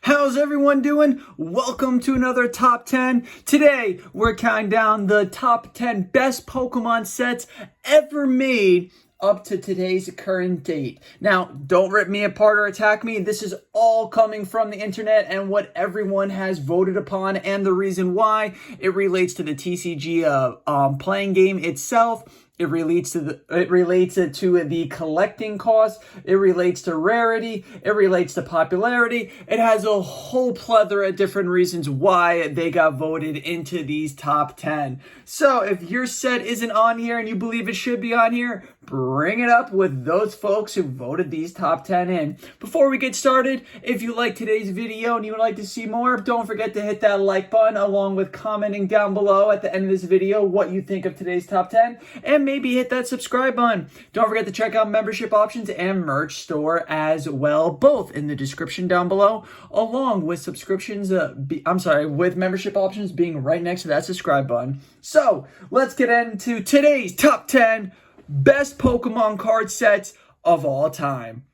How's everyone doing? Welcome to another Top 10. Today, we're counting down the top 10 best Pokemon sets ever made up to today's current date. Now, don't rip me apart or attack me. This is all coming from the internet and what everyone has voted upon, and the reason why it relates to the TCG playing game itself. It relates to the collecting cost. It relates to rarity. It relates to popularity. It has a whole plethora of different reasons why they got voted into these top 10. So if your set isn't on here and you believe it should be on here, bring it up with those folks who voted these top 10 in. Before we get started, if you like today's video and you would like to see more, don't forget to hit that like button along with commenting down below at the end of this video what you think of today's top 10, and maybe hit that subscribe button. Don't forget to check out membership options and merch store as well, both in the description down below, along with with membership options being right next to that subscribe button. So let's get into today's top 10 best Pokemon card sets of all time.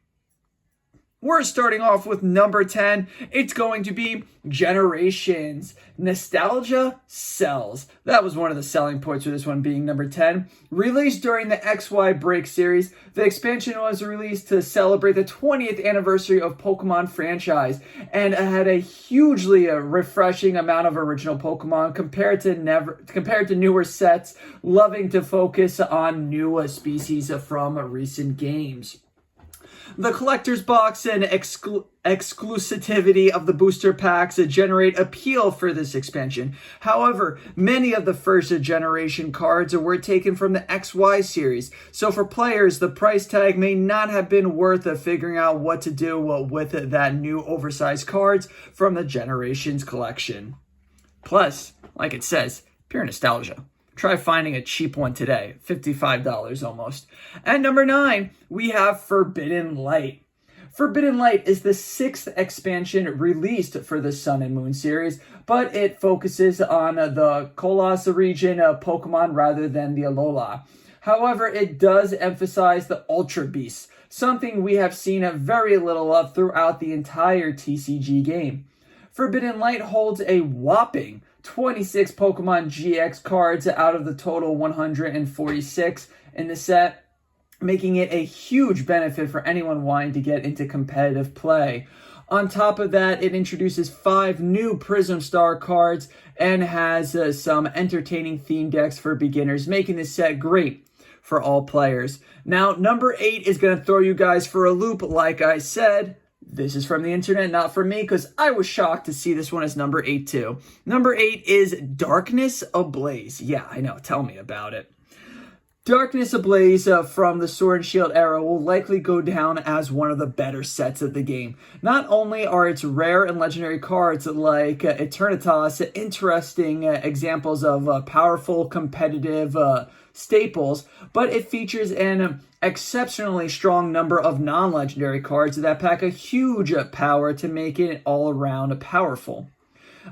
We're starting off with number 10. It's going to be Generations. Nostalgia sells. That was one of the selling points for this one being number 10. Released during the XY Break series, the expansion was released to celebrate the 20th anniversary of Pokemon franchise, and it had a hugely refreshing amount of original Pokemon compared to newer sets, loving to focus on newer species from recent games. The collector's box and exclusivity of the booster packs generate appeal for this expansion. However, many of the first generation cards were taken from the XY series, so for players, the price tag may not have been worth figuring out what to do with that new oversized cards from the Generations collection. Plus, like it says, pure nostalgia. Try finding a cheap one today, $55 almost. At number 9, we have Forbidden Light. Forbidden Light is the 6th expansion released for the Sun and Moon series, but it focuses on the Kolos region of Pokemon rather than the Alola. However, it does emphasize the Ultra Beasts, something we have seen very little of throughout the entire TCG game. Forbidden Light holds a whopping 26 Pokemon GX cards out of the total 146 in the set, making it a huge benefit for anyone wanting to get into competitive play. On top of that, it introduces 5 new Prism Star cards and has some entertaining theme decks for beginners, making this set great for all players. Now, number 8 is going to throw you guys for a loop, like I said. This is from the internet, not from me, because I was shocked to see this one as number 8 too. Number 8 is Darkness Ablaze. Yeah, I know. Tell me about it. Darkness Ablaze from the Sword and Shield era will likely go down as one of the better sets of the game. Not only are its rare and legendary cards like Eternatus interesting examples of powerful competitive staples, but it features an exceptionally strong number of non-legendary cards that pack a huge power to make it all around powerful.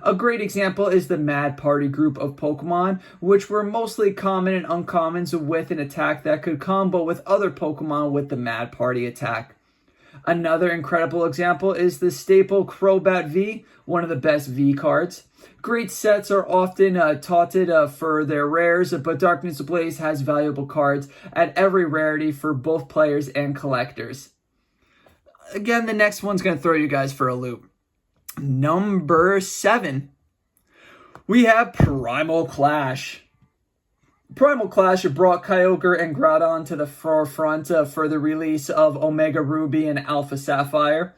A great example is the Mad Party group of Pokemon, which were mostly common and uncommons with an attack that could combo with other Pokemon with the Mad Party attack. Another incredible example is the staple Crobat V, one of the best V cards. Great sets are often touted for their rares, but Darkness Ablaze has valuable cards at every rarity for both players and collectors. Again, the next one's going to throw you guys for a loop. Number 7, we have Primal Clash. Primal Clash brought Kyogre and Groudon to the forefront for the release of Omega Ruby and Alpha Sapphire.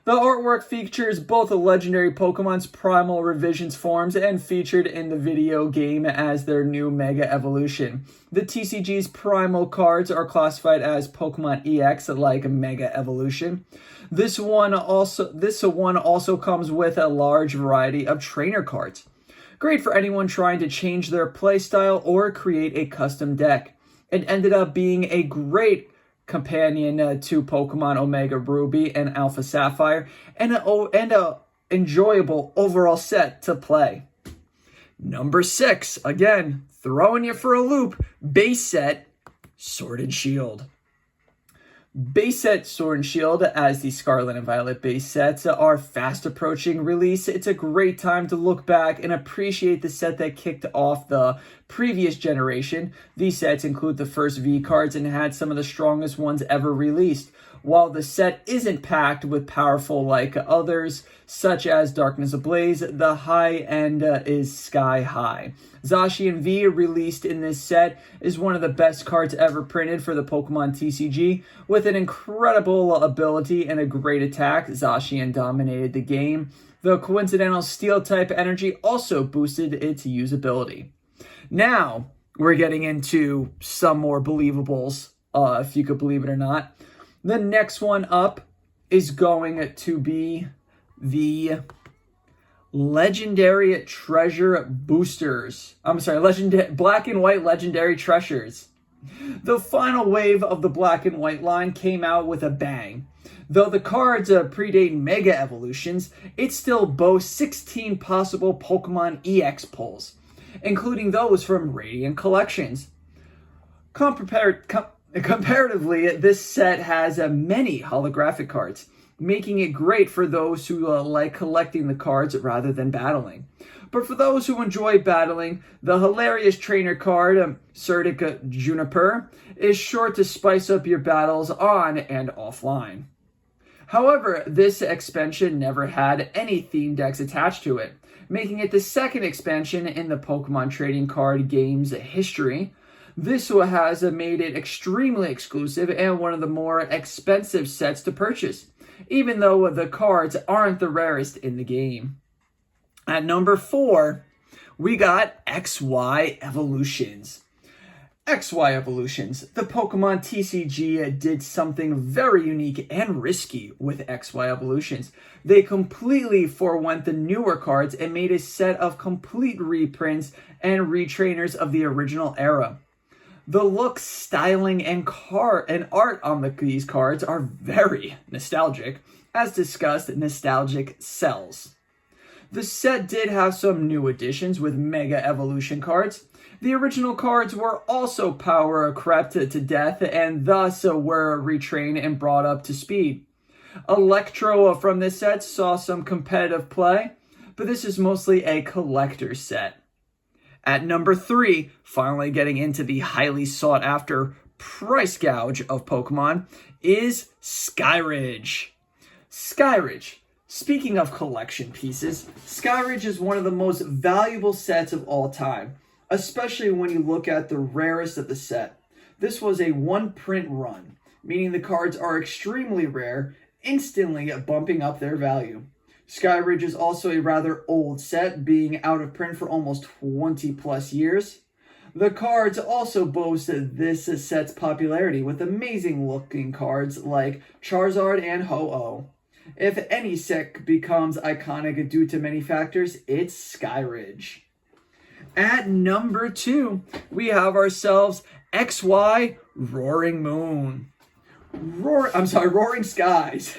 The artwork features both the legendary Pokemon's Primal Revisions forms and featured in the video game as their new Mega Evolution. The TCG's Primal cards are classified as Pokemon EX, like Mega Evolution. This one also comes with a large variety of trainer cards. Great for anyone trying to change their playstyle or create a custom deck. It ended up being a great companion to Pokemon Omega Ruby and Alpha Sapphire, and a enjoyable overall set to play. Number 6, again, throwing you for a loop, base set, Sword and Shield. Base set Sword and Shield, as the Scarlet and Violet base sets are fast approaching release. It's a great time to look back and appreciate the set that kicked off the previous generation. These sets include the first V cards and had some of the strongest ones ever released. While the set isn't packed with powerful like others, such as Darkness Ablaze, the high end is sky high. Zacian V, released in this set, is one of the best cards ever printed for the Pokemon TCG. With an incredible ability and a great attack, Zacian dominated the game. The coincidental Steel-type energy also boosted its usability. Now, we're getting into some more believables, if you could believe it or not. The next one up is going to be the Legendary Treasure Boosters. Black and White Legendary Treasures. The final wave of the Black and White line came out with a bang. Though the cards predate Mega Evolutions, it still boasts 16 possible Pokemon EX pulls, including those from Radiant Collections. Comparatively, this set has many holographic cards, making it great for those who like collecting the cards rather than battling. But for those who enjoy battling, the hilarious trainer card, Surdic Juniper, is sure to spice up your battles on and offline. However, this expansion never had any theme decks attached to it, making it the second expansion in the Pokemon trading card game's history. This has made it extremely exclusive and one of the more expensive sets to purchase, even though the cards aren't the rarest in the game. At number 4, we got XY Evolutions. XY Evolutions. The Pokemon TCG did something very unique and risky with XY Evolutions. They completely forewent the newer cards and made a set of complete reprints and retrainers of the original era. The look, styling, and art on these cards are very nostalgic. As discussed, nostalgic sells. The set did have some new additions with Mega Evolution cards. The original cards were also power crept to death and thus were retrained and brought up to speed. Electro from this set saw some competitive play, but this is mostly a collector set. At number 3, finally getting into the highly sought after price gouge of Pokemon, is Skyridge. Skyridge. Speaking of collection pieces, Skyridge is one of the most valuable sets of all time, especially when you look at the rarest of the set. This was a one-print run, meaning the cards are extremely rare, instantly bumping up their value. Skyridge is also a rather old set, being out of print for almost 20 plus years. The cards also boast this set's popularity with amazing looking cards like Charizard and Ho-Oh. If any set becomes iconic due to many factors, it's Skyridge. At number 2, we have ourselves XY Roaring Moon. Roaring Skies.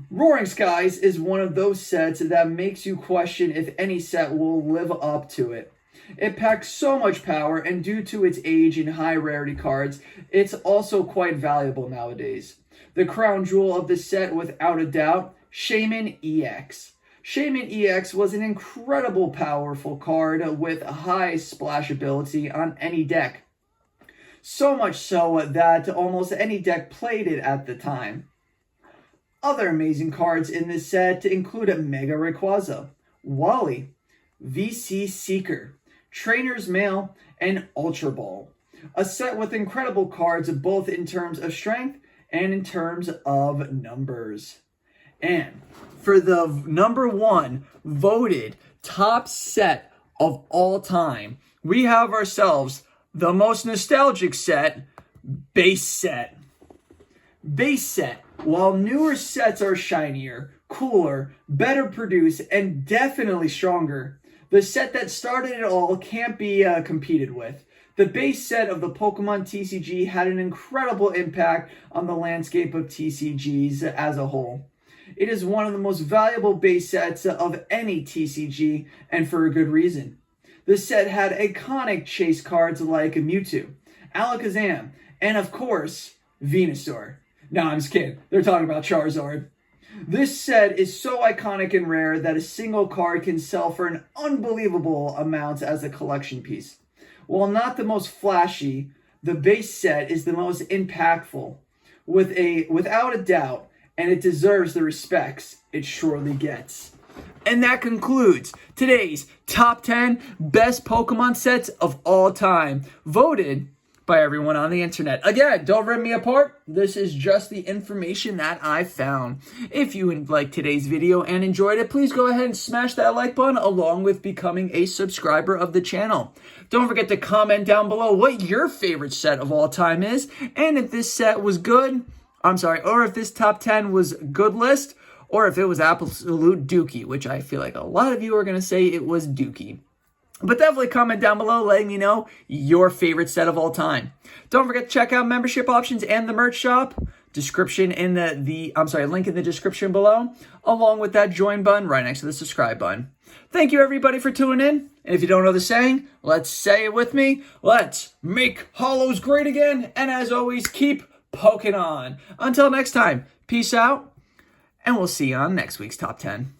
Roaring Skies is one of those sets that makes you question if any set will live up to it. It packs so much power, and due to its age and high rarity cards, it's also quite valuable nowadays. The crown jewel of the set, without a doubt, Shaman EX. Shaman EX was an incredible powerful card with high splash ability on any deck. So much so that almost any deck played it at the time. Other amazing cards in this set include Mega Rayquaza, Wally, VC Seeker, Trainer's Mail, and Ultra Ball. A set with incredible cards both in terms of strength and in terms of numbers. And for the number 1 voted top set of all time, we have ourselves the most nostalgic set, Base Set. Base Set. While newer sets are shinier, cooler, better produced, and definitely stronger, the set that started it all can't be competed with. The base set of the Pokemon TCG had an incredible impact on the landscape of TCGs as a whole. It is one of the most valuable base sets of any TCG, and for a good reason. The set had iconic chase cards like Mewtwo, Alakazam, and of course, Venusaur. Nah, I'm just kidding. They're talking about Charizard. This set is so iconic and rare that a single card can sell for an unbelievable amount as a collection piece. While not the most flashy, the base set is the most impactful, without a doubt, and it deserves the respects it surely gets. And that concludes today's top 10 best Pokemon sets of all time, voted by everyone on the internet. Again, don't rip me apart. This is just the information that I found. If you liked today's video and enjoyed it, please go ahead and smash that like button along with becoming a subscriber of the channel. Don't forget to comment down below what your favorite set of all time is, and if this set was good, or if this top 10 was good list, or if it was absolute dookie, which I feel like a lot of you are going to say it was dookie. But definitely comment down below letting me know your favorite set of all time. Don't forget to check out membership options and the merch shop. Description in link in the description below, along with that join button right next to the subscribe button. Thank you everybody for tuning in. And if you don't know the saying, let's say it with me. Let's make Hollows great again. And as always, keep poking on. Until next time, peace out. And we'll see you on next week's Top 10.